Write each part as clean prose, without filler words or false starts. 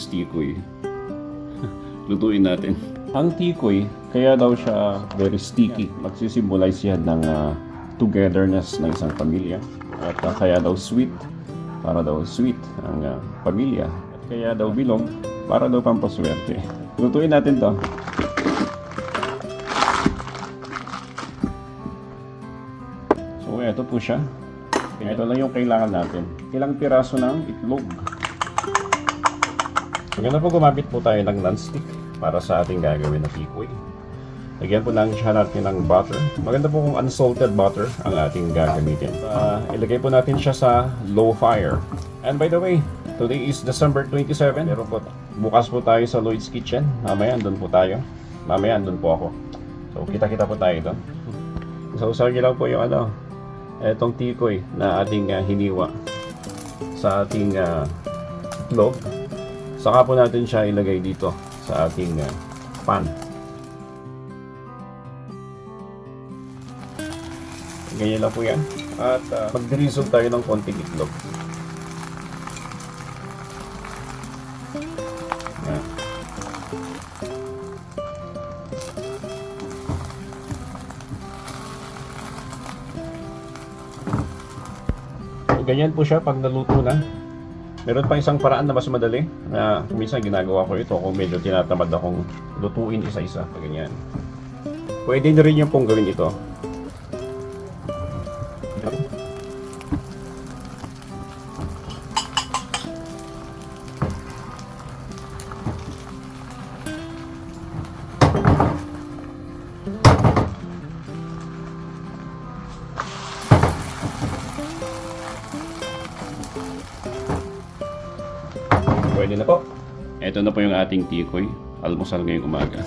tikoy. Lutuin natin. Ang tikoy, kaya daw siya very sticky. Magsisimbolize yan ng togetherness ng isang pamilya. At kaya daw sweet, para daw sweet ang pamilya. At kaya daw bilog, para daw pampaswerte. Lutuin natin to. So, ito po siya. Ito lang yung kailangan natin. Ilang piraso ng itlog. Maganda po gumamit po tayo ng nonstick para sa ating gagawin na tikoy. Lagyan po lang siya natin ng butter. Maganda po kung unsalted butter ang ating gagamitin. Ilagay po natin siya sa low fire. And by the way, today is December 27. Pero po, bukas po tayo sa Lloyd's Kitchen. Mamaya andun po tayo. Mamaya andun po ako. So kita-kita po tayo doon. So usagin lang po yung etong tikoy na ating hiniwa sa ating itlog. Saka po natin siya ilagay dito sa ating pan. Ganyan lang po yan. At mag-drizzle tayo ng konting itlog. Yan. So, ganyan po siya pag naluto na. Meron pa isang paraan na mas madali na minsan ginagawa ko ito kung medyo tinatamad akong lutuin isa-isa. Ganyan. Pwede na rin yung pong gawin ito. Pwede na po. Ito na po yung ating tikoy. Almusal ngayong umaga.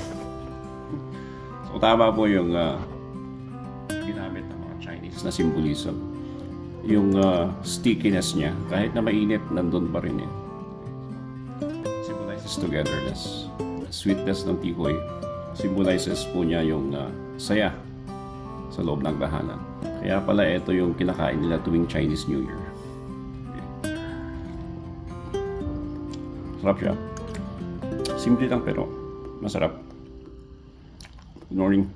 So tama po yung ginamit ng mga Chinese na symbolism. Yung stickiness niya, kahit na mainit, nandun pa rin yan. Symbolizes togetherness. Sweetness ng tikoy symbolizes po niya yung saya sa loob ng tahanan. Kaya pala ito yung kinakain nila tuwing Chinese New Year. Sarap siya. Simple lang pero masarap. Good morning.